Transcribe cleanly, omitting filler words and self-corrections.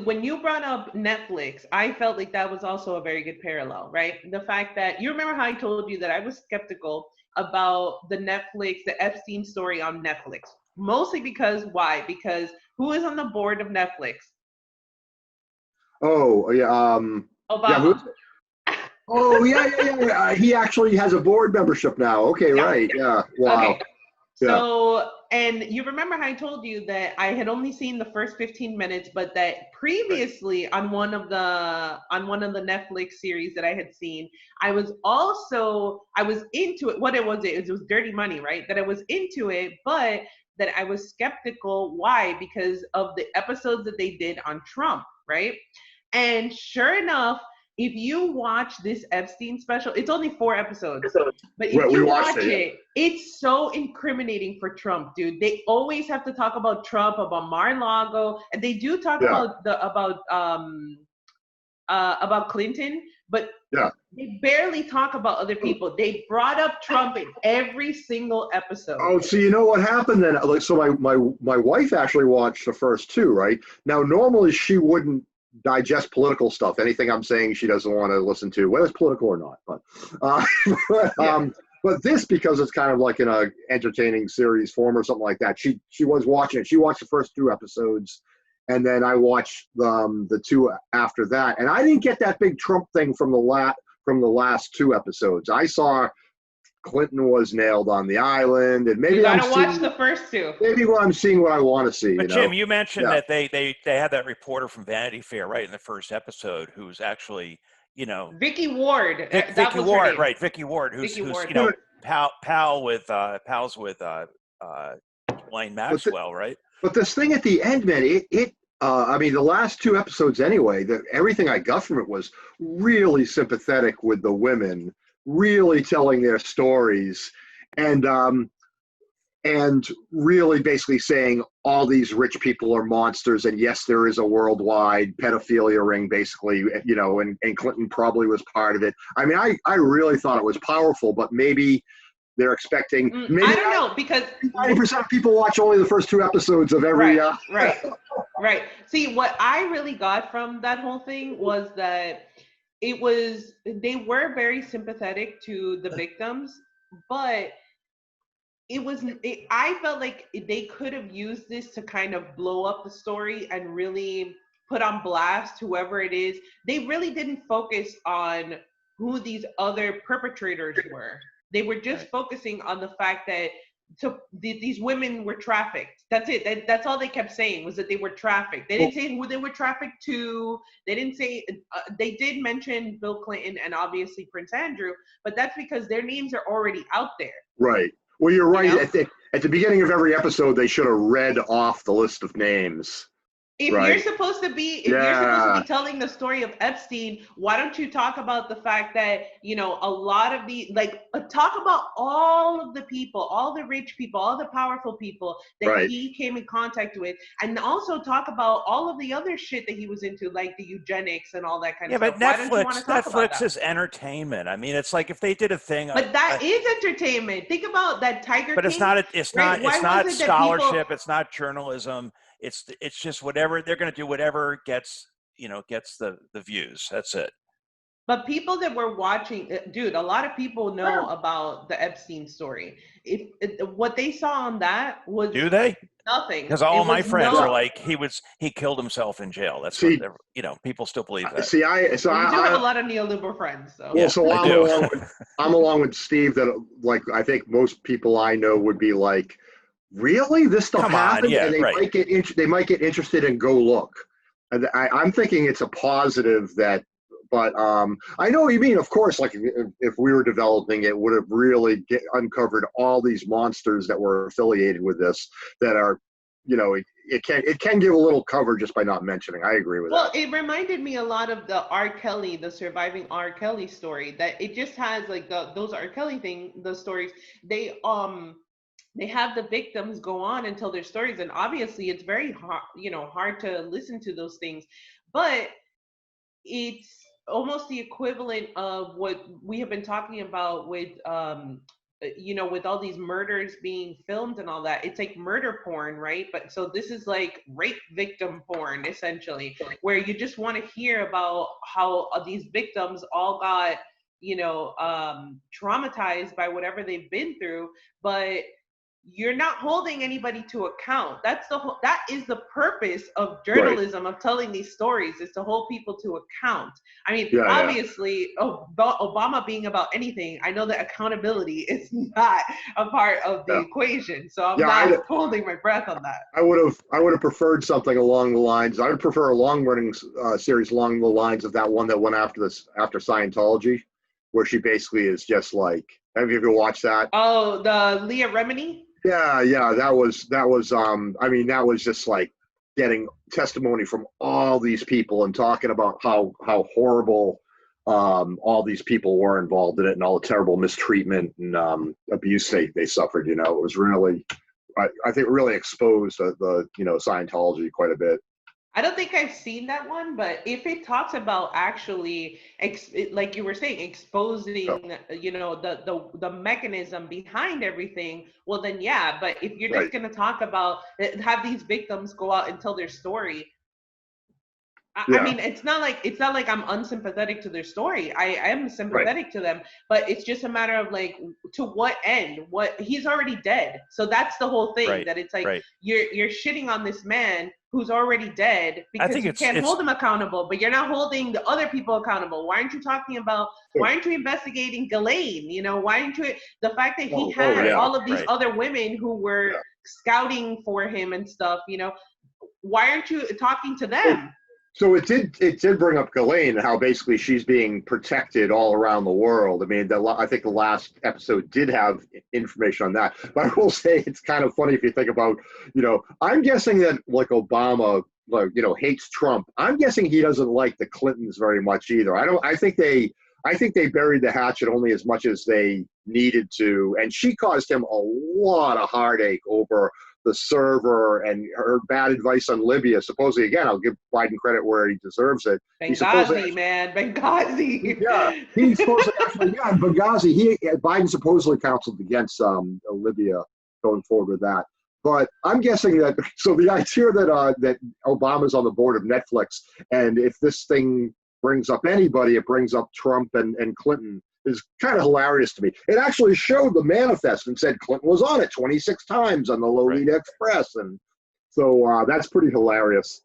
when you brought up Netflix, I felt like that was also a very good parallel, right? The fact that you remember how I told you that I was skeptical about the Epstein story on Netflix. Mostly because why? Because who is on the board of Netflix? Oh, yeah. Yeah. Who? Obama. Oh, yeah. He actually has a board membership now. Okay, Yeah. right. Yeah. Wow. Okay. Yeah. So, and you remember how I told you that I had only seen the first 15 minutes, but that Right. previously on one of the Netflix series that I had seen, I was into it. What it was Dirty Money, right? That I was into it, but that I was skeptical. Why? Because of the episodes that they did on Trump, right? And sure enough, if you watch this Epstein special, it's only 4 episodes. But if Right, we you watched watch it. Yeah. it, it's so incriminating for Trump, dude. They always have to talk about Trump, about Mar-a-Lago, and they do talk Yeah. about Clinton, but Yeah. they barely talk about other people. They brought up Trump in every single episode. Oh, so you know what happened then? Like, so my wife actually watched the first two, right? Now, normally she wouldn't digest political stuff. Anything I'm saying, she doesn't want to listen to, whether it's political or not. Uh, Yeah. but this, because it's kind of like in a entertaining series form or something like that, she was watching it. She watched the first two episodes, and then I watched the two after that. And I didn't get that big Trump thing from the last two episodes. I saw Clinton was nailed on the island, and You gotta watch the first two. maybe I'm seeing what I want to see. But Jim, you mentioned Yeah. that they had that reporter from Vanity Fair right in the first episode who's actually, Vicky Ward. That Vicky was her Ward, name. right? Vicky Ward, Vicky who's Ward. pals with Ghislaine Maxwell, right? But this thing at the end, man, I mean, the last two episodes anyway, everything I got from it was really sympathetic with the women, really telling their stories, and really basically saying all these rich people are monsters, and yes, there is a worldwide pedophilia ring, basically, and Clinton probably was part of it. I mean, I really thought it was powerful, but maybe they're expecting, maybe I don't know, because 90% of people watch only the first two episodes of every. Right. See, what I really got from that whole thing was that they were very sympathetic to the victims, but I felt like they could have used this to kind of blow up the story and really put on blast whoever it is. They really didn't focus on who these other perpetrators were. They were just focusing on the fact that these women were trafficked. That's it. That's all they kept saying, was that they were trafficked. They didn't say who they were trafficked to. They didn't say. They did mention Bill Clinton and obviously Prince Andrew, but that's because their names are already out there. Right. Well, you're right. You know? At the beginning of every episode, they should have read off the list of names. If right? you're supposed to be telling the story of Epstein, why don't you talk about the fact that, a lot of talk about all of the people, all the rich people, all the powerful people that he came in contact with, and also talk about all of the other shit that he was into, like the eugenics and all that kind of stuff. Yeah, but Netflix is entertainment. I mean, it's like if they did a thing. But that is entertainment. Think about that Tiger King. But it's not scholarship. It's not journalism. It's just whatever they're going to do, whatever gets the views. That's it. But people that were watching, dude, a lot of people know about the Epstein story. If what they saw on that was, do they? Nothing. Because all my friends are like, he killed himself in jail. That's what people still believe that. I have a lot of neoliberal friends. So. Well, so I'm along with Steve. That I think most people I know would be like, really, this stuff happened, and they might get interested and go look. And I'm thinking it's a positive that, but I know what you mean. Of course, like if we were developing it, would have really uncovered all these monsters that were affiliated with this. That are, it can give a little cover just by not mentioning. I agree with that. Well, it reminded me a lot of the R. Kelly, the surviving R. Kelly story. That it just has like those R. Kelly the stories. They have the victims go on and tell their stories, and obviously it's very hard to listen to those things, but it's almost the equivalent of what we have been talking about with you know, with all these murders being filmed and all that, it's like murder porn, right? But so this is like rape victim porn, essentially, where you just want to hear about how these victims all got, you know, traumatized by whatever they've been through, but you're not holding anybody to account. That's the whole, that is the purpose of journalism, of telling these stories, is to hold people to account. I mean, obviously, Obama being about anything, I know that accountability is not a part of the equation. So I'm not holding my breath on that. I would have preferred something along the lines. I would prefer a long running series along the lines of that one that went after Scientology, where she basically is just like, have you ever watched that? Oh, the Leah Remini? Yeah, that was I mean, that was just like getting testimony from all these people and talking about how horrible all these people were involved in it and all the terrible mistreatment and abuse they suffered. You know, it was really, I think, really exposed the you know, Scientology quite a bit. I don't think I've seen that one, but if it talks about actually, like you were saying, exposing, you know, the mechanism behind everything, well then yeah. But if you're just going to talk about, have these victims go out and tell their story, I mean, it's not like I'm unsympathetic to their story. I am sympathetic to them, but it's just a matter of like, to what end? What, he's already dead. So that's the whole thing, that it's like you're shitting on this man who's already dead because you can't hold him accountable, but you're not holding the other people accountable. Why aren't you talking about, why aren't you investigating Ghislaine? You know, why aren't you, the fact that he had all of these other women who were scouting for him and stuff, you know, why aren't you talking to them? So it did bring up Ghislaine and how basically she's being protected all around the world. I mean, I think the last episode did have information on that. But I will say it's kind of funny if you think about, you know, I'm guessing that like Obama, like, you know, hates Trump. I'm guessing he doesn't like the Clintons very much either. I think they buried the hatchet only as much as they needed to, and she caused him a lot of heartache over the server and her bad advice on Libya. Supposedly, again, I'll give Biden credit where he deserves it. Benghazi, man, Benghazi. Yeah, he's supposed to actually, in Benghazi, Biden supposedly counseled against Libya going forward with that. But I'm guessing that, so the idea that Obama's on the board of Netflix, and if this thing brings up anybody, it brings up Trump and Clinton, is kind of hilarious to me. It actually showed the manifest and said Clinton was on it 26 times on the Lolita Express. And so that's pretty hilarious.